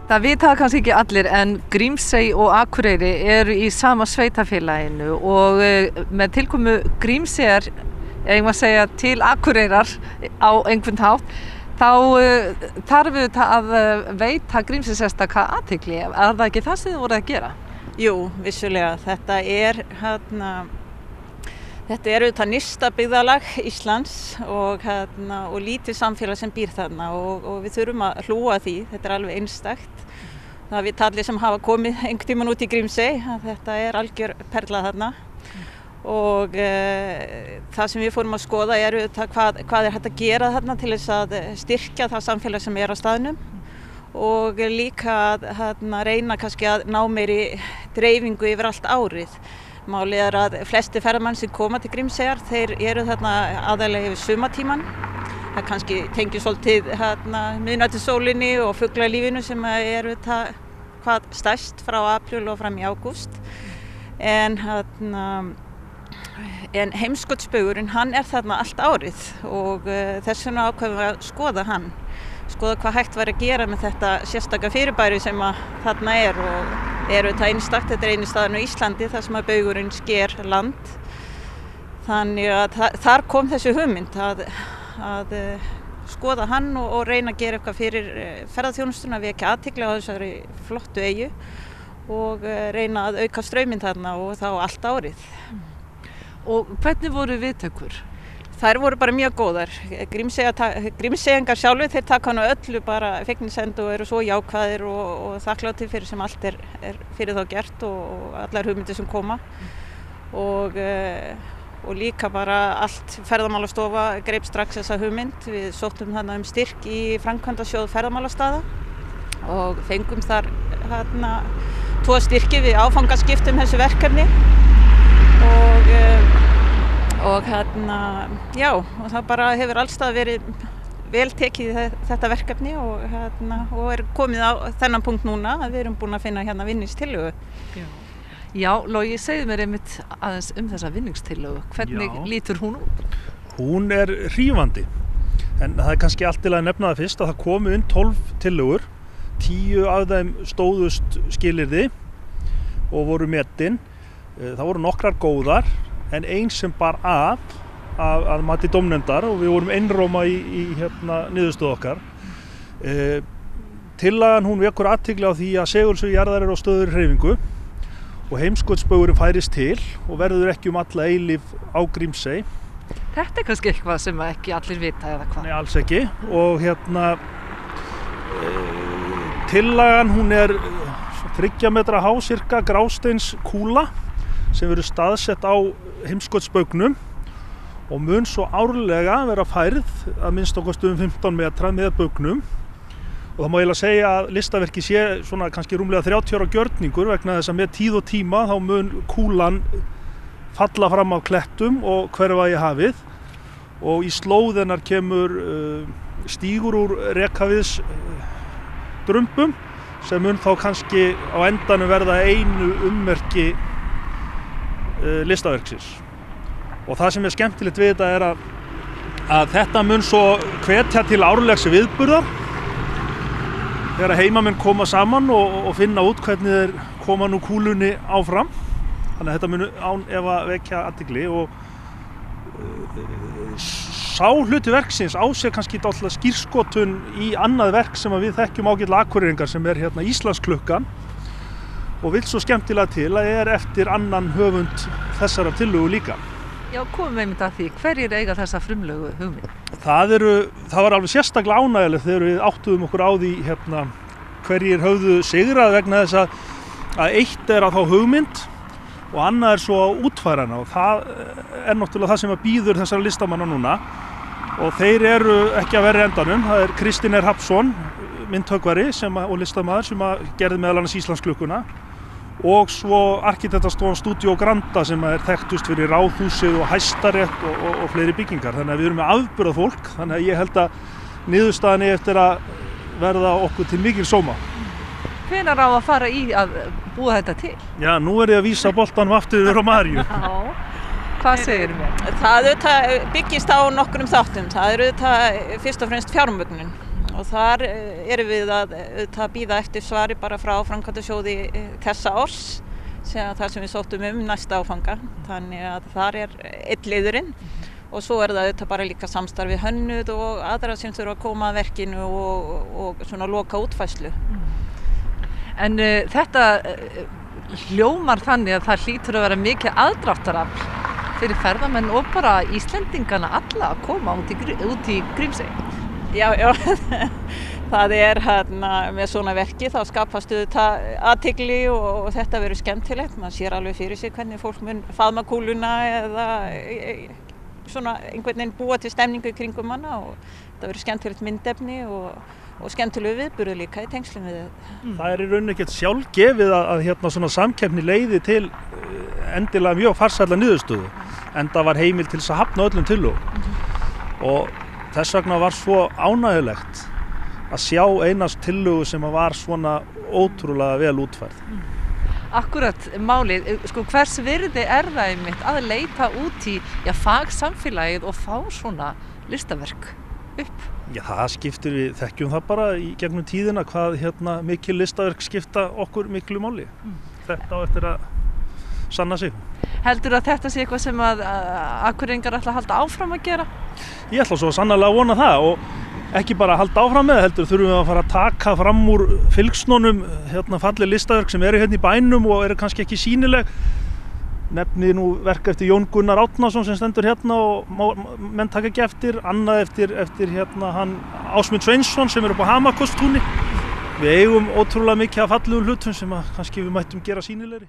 Það vita það kannski ekki allir en Grímsey og Akureyri eru í sama sveitafélaginu og með tilkomu Grímseyjar, eigum að segja til Akureyrar á einhvern hátt, þá þarf við að veita Grímsey sérstaka athygli. Er það ekki það sem þið voruð að gera? Jú, vissulega. Þetta er auðvitað nyrsta byggðarlag Íslands og lítið samfélag sem býr þarna og við þurfum að hlúa því. Þetta er alveg einstakt. Það vita allir sem hafa komið einhvern tímann út í Grímsey að þetta er algjör perla þarna. Og það sem við fórum að skoða er auðvitað hvað er hægt að gera þarna til þess að styrkja það samfélag sem er á staðnum og líka að reyna kannski að ná meiri dreifingu yfir allt árið. Málið er að flesti ferðamenn sem koma til Grímseyjar, þeir eru þarna aðallega yfir sumartímann. Það kannski tengir svolítið miðnætursólinni og fuglalífinu sem er hvað stærst frá apríl og fram í ágúst. En heimskautsbaugurinn, hann er þarna allt árið og þess vegna ákveðum við að skoða hann. Skoða hvað hægt væri að gera með þetta sérstaka fyrirbæri sem þarna er og þetta einstakt. Þetta er eini staðurinn á Íslandi þar sem að baugurinn sker land. Þannig að þar kom þessi hugmynd að skoða hann og reyna að gera eitthvað fyrir ferðaþjónustuna, vekja athygli á þessari flottu eyju og reyna að auka strauminn þarna og þá allt árið. Og hvernig voru viðtökur? Þær voru bara mjög góðar. Grímseyingar sjálfur, þeir taka hana öllu bara fegnissend og eru svo jákvæðir og þakklátir fyrir sem allt er fyrir þá gert og allar hugmyndir sem koma. Og líka bara allt ferðamálastofa greip strax þessa hugmynd. Við sóttum þarna styrk í framkvæmdasjóð ferðamálastaða og fengum þar 2 styrki við áfangaskiptum þessu verkefni og það bara hefur allstað verið vel tekið þetta verkefni og er komið á þennan punkt núna að við erum búin að finna hérna vinningstillögu. Já, Logi, segðu mér einmitt aðeins þessa vinningstillögu. Hvernig lítur hún út? Hún er hrífandi, en það er kannski allt til að nefna það fyrst að það komu inn 12 tillögur, 10 af þeim stóðust skilyrði og voru metin. Það voru nokkrar góðar, en ein sem bar að mati dómnefndar og við vorum einróma í niðurstöðu okkar. Tillagan hún vekur athygli á því að segulsvið jarðar eru á stöðugri hreyfingu og heimskautsbaugurinn færist til og verður ekki alla eilífð á Grímsey. Þetta er kannski eitthvað sem ekki allir vita eða hvað? Nei, alls ekki. Og tillagan hún er 3 metra há, sirka grásteins kúla sem verður staðsett á heimskautsbaugnum og mun svo árlega vera færð að minnst okkar 15 metra með baugnum. Og það má eiginlega segja að listaverkið sé svona kannski rúmlega 30 ára gjörningur vegna þess að með tíð og tíma þá mun kúlan falla fram af klettum og hverfa í hafið og í slóðinnar kemur stígur úr rekaviðs drumbum sem mun þá kannski á endanum verða einu ummerki listaverksins. Og það sem er skemmtilegt við þetta er að þetta mun svo hvetja til árlegs viðburðar þegar heimamenn koma saman og finna út hvernig þeir koma nú kúlunni áfram. Þannig að þetta mun án efa vekja athygli og sá hluti verksins á sér kannski dálítið skírskotun í annað verk sem við þekkjum ágætlega Akureyringar sem er Íslandsklukkan og vill svo skemmtilega til að er eftir annan höfund þessarar tillögu líka. Já, komum við einmitt að því. Hverjir eiga þessa frumlegu hugmynd? Það var alveg sérstaklega ánægilegt þegar við áttuðum okkur á því hverjir höfðu sigrað vegna þess að eitt er að þá hugmynd og annað er svo að útfæra hana og það er náttúrulega það sem býður þessara listamanna núna og þeir eru ekki að vera endanum. Það er Kristinn R. Hafsson, myndhöggvari og listamaður sem gerði meðal annars Íslandsklukkuna og svo arkitektastofan Studio Granda sem er þekktust fyrir Ráðhúsið og Hæstarétt og fleiri byggingar. Þannig að við erum með afburðað fólk, þannig að ég held að niðurstaðan eigi eftir að verða okkur til mikil sóma. Hvenær á að fara í að búa þetta til? Já, nú er ég að vísa boltanum aftur yfir á Maríu. Já, hvað segirðu mér? Það byggist á nokkrum þáttum. Það er auðvitað fyrst og fremst fjármögnun Og þar erum við að bíða eftir svari bara frá framkvæmdasjóði þessa árs, þar sem við sóttum næsta áfanga. Þannig að þar einn liðurinn. Og svo það auðvitað bara líka samstarfi hönnuð og aðra sem þurfa að koma að verkinu og svona loka útfærslu. En þetta hljómar þannig að það hlýtur að vera mikið aðdráttarafl fyrir ferðamenn og bara Íslendingana alla að koma út í Grímsey. Já, það með svona verki þá skapast auðvitað athygli og þetta verður skemmtilegt. Man sér alveg fyrir sig hvernig fólk mun faðma kúluna eða svona einhvern veginn búa til stemningu í kringum hana og þetta verður skemmtilegt myndefni og skemmtilegu viðburður líka í tengslum við þetta. Það í rauninni ekkert sjálfgefið að svona samkeppni leiði til endilega mjög farsælla niðurstöðu, enda var heimild til þess að hafna öllum tillögum. Og þess vegna var svo ánægjulegt að sjá einast tillögu sem var svona ótrúlega vel útfærð. Akkurat málið, hvers virði það einmitt að leita út í fagsamfélagið og fá svona listaverk upp? Já, það skiptir, við þekkjum það bara í gegnum tíðina hvað mikil listaverk skipta okkur miklu máli. Þetta á eftir að sanna sig. Heldur að þetta sé eitthvað sem að Akureyringar ætla að halda áfram að gera? Ég ætla svo sannarlega að vona það og ekki bara að halda áfram með, heldur þurfum við að fara að taka fram úr fylgsnónum falleg listaverk sem eru í bænum og eru kannski ekki sýnileg. Nefni nú verk eftir Jón Gunnar Árnason sem stendur og menn taka ekki eftir, annað eftir hann Ásmund Sveinsson sem upp á Hamakostúni. Við eigum ótrúlega mikið af fallegum hlutum sem kannski við mættum gera sýnilegri.